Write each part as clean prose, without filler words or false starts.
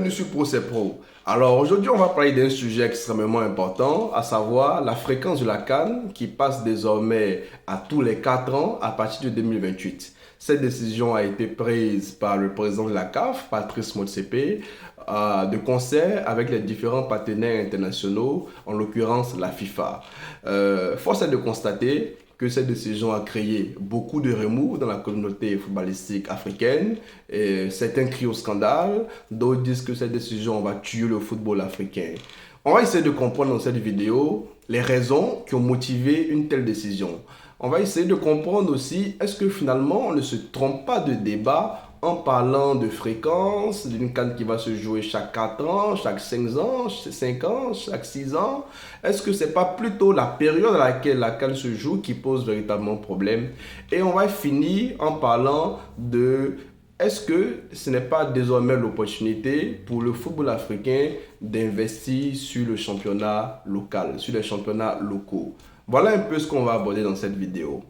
bienvenue sur Pro C'est Pro. Alors aujourd'hui, on va parler d'un sujet extrêmement important, à savoir la fréquence de la CAN qui passe désormais à tous les 4 ans à partir de 2028. Cette décision a été prise par le président de la CAF, Patrice Motsepe, de concert avec les différents partenaires internationaux, en l'occurrence la FIFA. Force est de constater que cette décision a créé beaucoup de remous dans la communauté footballistique africaine. Et certains crient au scandale, d'autres disent que cette décision va tuer le football africain. On va essayer de comprendre dans cette vidéo les raisons qui ont motivé une telle décision. On va essayer de comprendre aussi, est-ce que finalement on ne se trompe pas de débat en parlant de fréquence, d'une CAN qui va se jouer chaque 4 ans, chaque 5 ans, chaque 6 ans. Est-ce que ce n'est pas plutôt la période à laquelle la CAN se joue qui pose véritablement problème? Et on va finir en parlant de est-ce que ce n'est pas désormais l'opportunité pour le football africain d'investir sur le championnat local, sur les championnats locaux? Voilà un peu ce qu'on va aborder dans cette vidéo.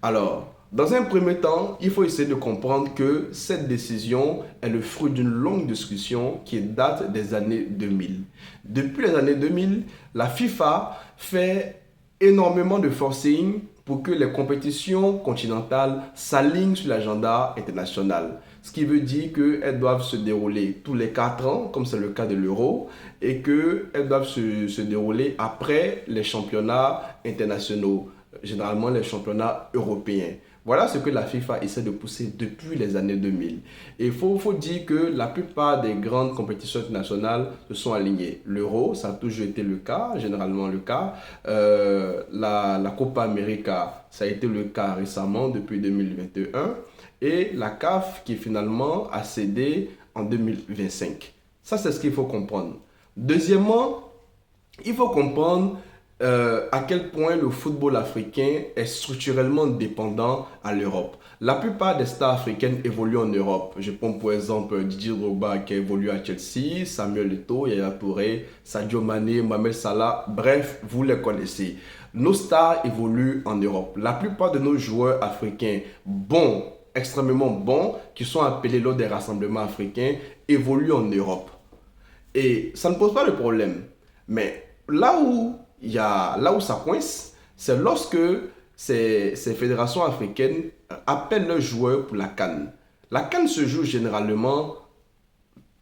Alors, dans un premier temps, il faut essayer de comprendre que cette décision est le fruit d'une longue discussion qui date des années 2000. Depuis les années 2000, la FIFA fait énormément de forcing pour que les compétitions continentales s'alignent sur l'agenda international. Ce qui veut dire qu'elles doivent se dérouler tous les 4 ans, comme c'est le cas de l'Euro, et qu'elles doivent se dérouler après les championnats internationaux, généralement les championnats européens. Voilà ce que la FIFA essaie de pousser depuis les années 2000. Et il faut dire que la plupart des grandes compétitions internationales se sont alignées. L'Euro, ça a toujours été le cas, généralement le cas. La Copa América, ça a été le cas récemment, depuis 2021. Et la CAF qui finalement a cédé en 2025. Ça, c'est ce qu'il faut comprendre. Deuxièmement, il faut comprendre à quel point le football africain est structurellement dépendant à l'Europe. La plupart des stars africaines évoluent en Europe. Je prends pour exemple Didier Drogba qui a évolué à Chelsea, Samuel Eto'o, Yaya Touré, Sadio Mané, Mohamed Salah, bref, vous les connaissez. Nos stars évoluent en Europe. La plupart de nos joueurs africains bons, extrêmement bons, qui sont appelés lors des rassemblements africains, évoluent en Europe. Et ça ne pose pas de problème. Mais là où ça coince, c'est lorsque ces fédérations africaines appellent leurs joueurs pour la CAN. La CAN se joue généralement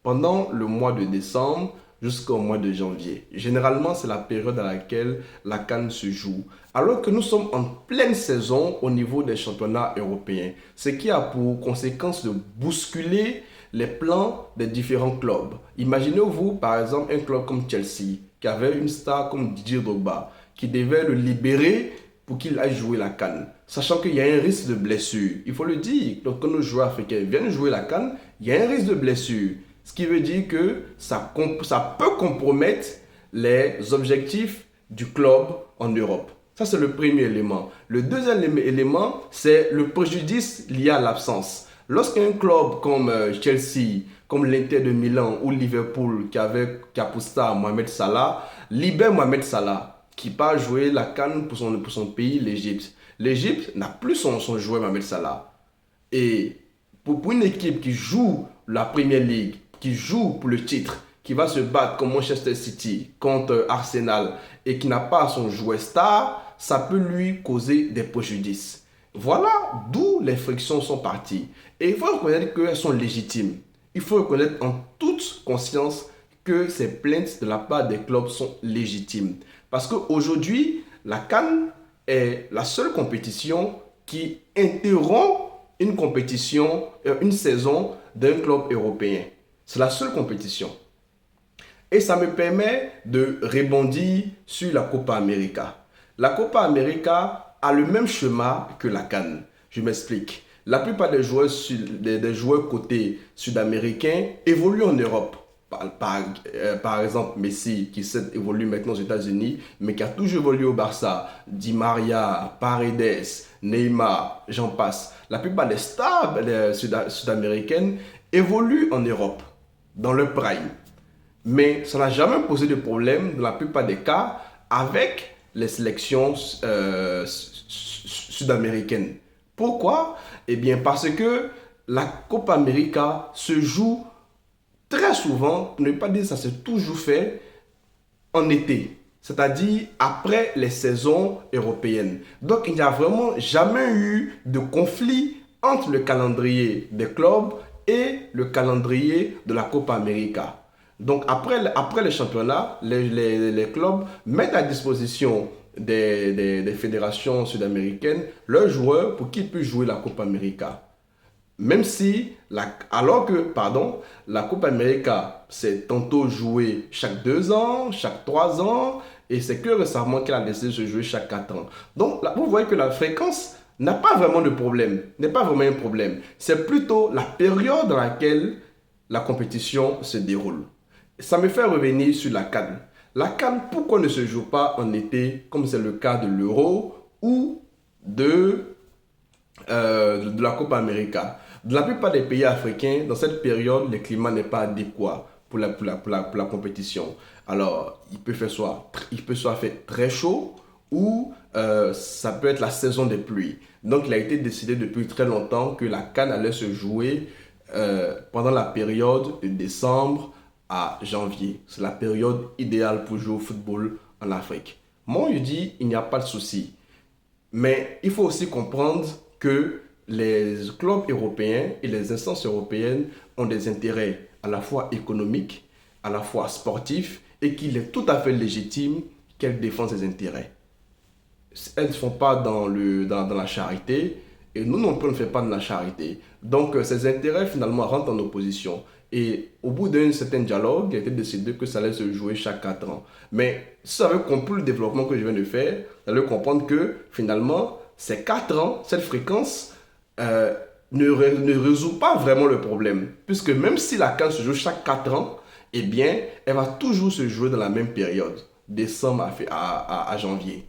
pendant le mois de décembre jusqu'au mois de janvier. Généralement, c'est la période à laquelle la CAN se joue. Alors que nous sommes en pleine saison au niveau des championnats européens. Ce qui a pour conséquence de bousculer les plans des différents clubs. Imaginez-vous par exemple un club comme Chelsea qui avait une star comme Didier Drogba qui devait le libérer pour qu'il aille jouer la CAN. Sachant qu'il y a un risque de blessure. Il faut le dire, quand nos joueurs africains viennent jouer la CAN, il y a un risque de blessure. Ce qui veut dire que ça peut compromettre les objectifs du club en Europe. Ça, c'est le premier élément. Le deuxième élément, c'est le préjudice lié à l'absence. Lorsqu'un club comme Chelsea, comme l'Inter de Milan ou Liverpool, qui a pour star Mohamed Salah, libère Mohamed Salah, qui part jouer la CAN pour son pays, l'Égypte. L'Égypte n'a plus son joueur Mohamed Salah. Et pour une équipe qui joue la Premier League, qui joue pour le titre, qui va se battre comme Manchester City contre Arsenal et qui n'a pas son joueur star, ça peut lui causer des préjudices. Voilà d'où les frictions sont parties. Et il faut reconnaître qu'elles sont légitimes. Il faut reconnaître en toute conscience que ces plaintes de la part des clubs sont légitimes. Parce qu'aujourd'hui, la CAN est la seule compétition qui interrompt une saison d'un club européen. C'est la seule compétition. Et ça me permet de rebondir sur la Copa América. La Copa América a le même schéma que la CAN. Je m'explique. La plupart des joueurs côté sud-américains évoluent en Europe. Par exemple, Messi, qui évolue maintenant aux États-Unis, mais qui a toujours évolué au Barça. Di Maria, Paredes, Neymar, j'en passe. La plupart des stars sud-américaines évoluent en Europe, dans leur prime. Mais ça n'a jamais posé de problème, dans la plupart des cas, avec les sélections sud-américaines. Pourquoi? Eh bien, parce que la Copa América se joue très souvent, pour ne pas dire ça s'est toujours fait en été, c'est-à-dire après les saisons européennes. Donc, il n'y a vraiment jamais eu de conflit entre le calendrier des clubs et le calendrier de la Copa América. Donc, après les championnats, les clubs mettent à disposition des fédérations sud-américaines leurs joueurs pour qu'ils puissent jouer la Copa América. Même si, la Coupe América, c'est tantôt joué chaque 2 ans, chaque 3 ans, et c'est que récemment qu'elle a décidé de se jouer chaque 4 ans. Donc, là, vous voyez que la fréquence n'a pas vraiment de problème, n'est pas vraiment un problème. C'est plutôt la période dans laquelle la compétition se déroule. Ça me fait revenir sur la CAN. La CAN, pourquoi ne se joue pas en été, comme c'est le cas de l'Euro ou de la Copa América? Dans la plupart des pays africains, dans cette période, le climat n'est pas adéquat pour la compétition. Alors, il peut soit fait très chaud ou ça peut être la saison des pluies. Donc, il a été décidé depuis très longtemps que la CAN allait se jouer pendant la période de décembre à janvier. C'est la période idéale pour jouer au football en Afrique. Moi, je dis, il n'y a pas de souci. Mais il faut aussi comprendre que les clubs européens et les instances européennes ont des intérêts à la fois économiques, à la fois sportifs, et qu'il est tout à fait légitime qu'elles défendent ces intérêts. Elles ne font pas dans la charité, et nous non plus on ne fait pas de la charité. Donc ces intérêts finalement rentrent en opposition. Et au bout d'un certain dialogue, il a été décidé que ça allait se jouer chaque 4 ans. Mais si vous avez compris le développement que je viens de faire, vous allez comprendre que finalement, ces 4 ans, cette fréquence ne résout pas vraiment le problème. Puisque même si la CAN se joue chaque 4 ans, eh bien, elle va toujours se jouer dans la même période, décembre à janvier.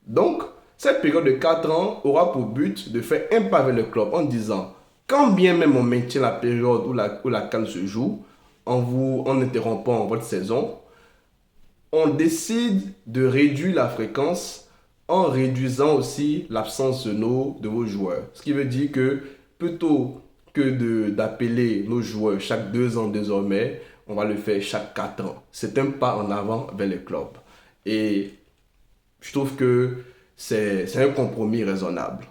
Donc, cette période de 4 ans aura pour but de faire un pas vers le club en disant, quand bien même on maintient la période où la CAN se joue, en interrompant votre saison, on décide de réduire la fréquence en réduisant aussi l'absence de vos joueurs. Ce qui veut dire que plutôt que d'appeler nos joueurs chaque 2 ans désormais, on va le faire chaque 4 ans. C'est un pas en avant vers le club. Et je trouve que c'est un compromis raisonnable.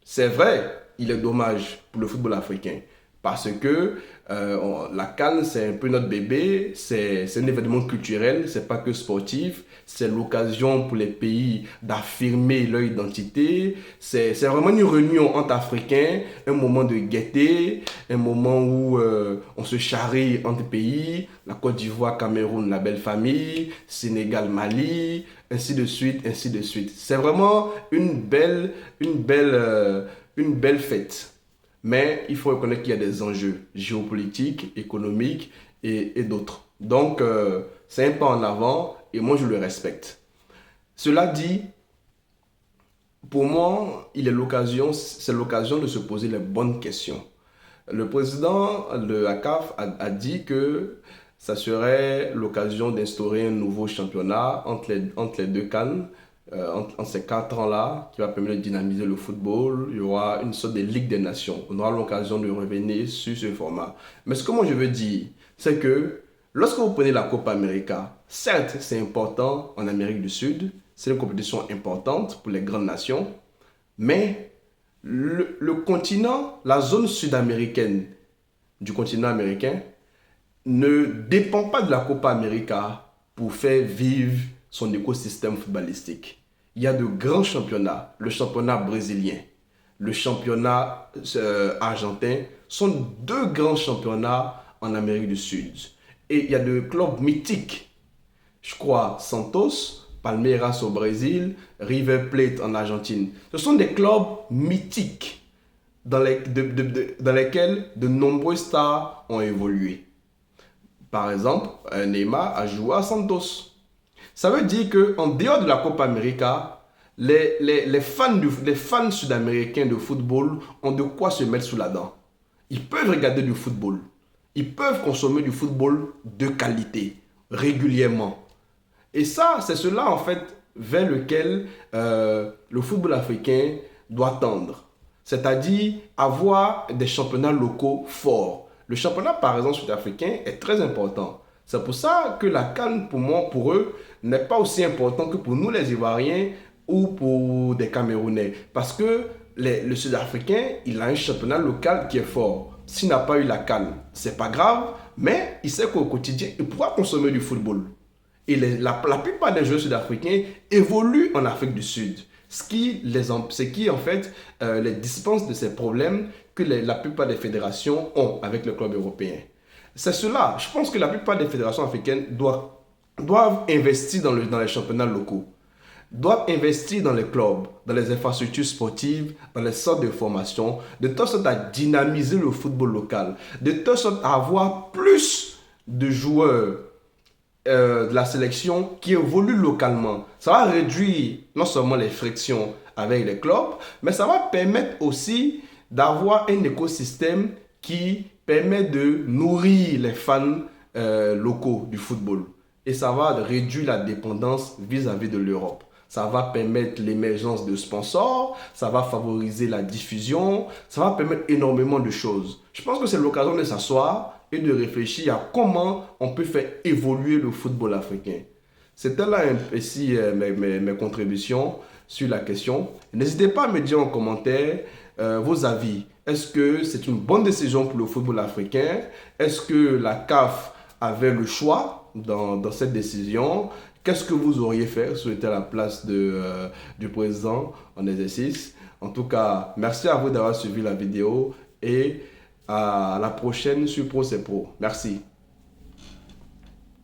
C'est vrai, il est dommage pour le football africain parce que la CAN, c'est un peu notre bébé, c'est un événement culturel, c'est pas que sportif, c'est l'occasion pour les pays d'affirmer leur identité, c'est vraiment une réunion entre Africains, un moment de gaieté, un moment où on se charrie entre pays, la Côte d'Ivoire, Cameroun, la belle famille, Sénégal, Mali, ainsi de suite, ainsi de suite. C'est vraiment une belle fête. Mais il faut reconnaître qu'il y a des enjeux géopolitiques, économiques et d'autres. Donc, c'est un pas en avant et moi, je le respecte. Cela dit, pour moi, c'est l'occasion de se poser les bonnes questions. Le président de la CAF a dit que ça serait l'occasion d'instaurer un nouveau championnat entre les deux CAN, entre ces 4 ans-là, qui va permettre de dynamiser le football. Il y aura une sorte de Ligue des Nations. On aura l'occasion de revenir sur ce format. Mais ce que moi je veux dire, c'est que lorsque vous prenez la Copa América, certes, c'est important en Amérique du Sud, c'est une compétition importante pour les grandes nations, mais le continent, la zone sud-américaine du continent américain, ne dépend pas de la Copa América pour faire vivre son écosystème footballistique. Il y a de grands championnats, le championnat brésilien, le championnat argentin, sont 2 grands championnats en Amérique du Sud. Et il y a de clubs mythiques, je crois Santos, Palmeiras au Brésil, River Plate en Argentine. Ce sont des clubs mythiques dans lesquels de nombreux stars ont évolué. Par exemple, Neymar a joué à Santos. Ça veut dire qu'en dehors de la Copa América, les fans sud-américains de football ont de quoi se mettre sous la dent. Ils peuvent regarder du football. Ils peuvent consommer du football de qualité, régulièrement. Et ça, c'est cela en fait vers lequel le football africain doit tendre. C'est-à-dire avoir des championnats locaux forts. Le championnat, par exemple, sud-africain est très important. C'est pour ça que la CAN, pour moi, pour eux, n'est pas aussi important que pour nous, les Ivoiriens, ou pour des Camerounais. Parce que le Sud-Africain, il a un championnat local qui est fort. S'il n'a pas eu la CAN, c'est pas grave, mais il sait qu'au quotidien, il pourra consommer du football. Et la plupart des joueurs sud-africains évoluent en Afrique du Sud. Ce qui en fait les dispense de ces problèmes que la plupart des fédérations ont avec le club européen. C'est cela. Je pense que la plupart des fédérations africaines doivent investir dans les championnats locaux, doivent investir dans les clubs, dans les infrastructures sportives, dans les centres de formation, de telle sorte à dynamiser le football local, de telle sorte à avoir plus de joueurs de la sélection qui évoluent localement. Ça va réduire non seulement les frictions avec les clubs, mais ça va permettre aussi d'avoir un écosystème qui permet de nourrir les fans locaux du football. Et ça va réduire la dépendance vis-à-vis de l'Europe. Ça va permettre l'émergence de sponsors, ça va favoriser la diffusion, ça va permettre énormément de choses. Je pense que c'est l'occasion de s'asseoir et de réfléchir à comment on peut faire évoluer le football africain. C'était là ici mes contributions sur la question. N'hésitez pas à me dire en commentaire vos avis. Est-ce que c'est une bonne décision pour le football africain? Est-ce que la CAF avait le choix dans cette décision? Qu'est-ce que vous auriez fait si vous étiez à la place du président en exercice? En tout cas, merci à vous d'avoir suivi la vidéo et à la prochaine sur Pro C'est Pro. Merci.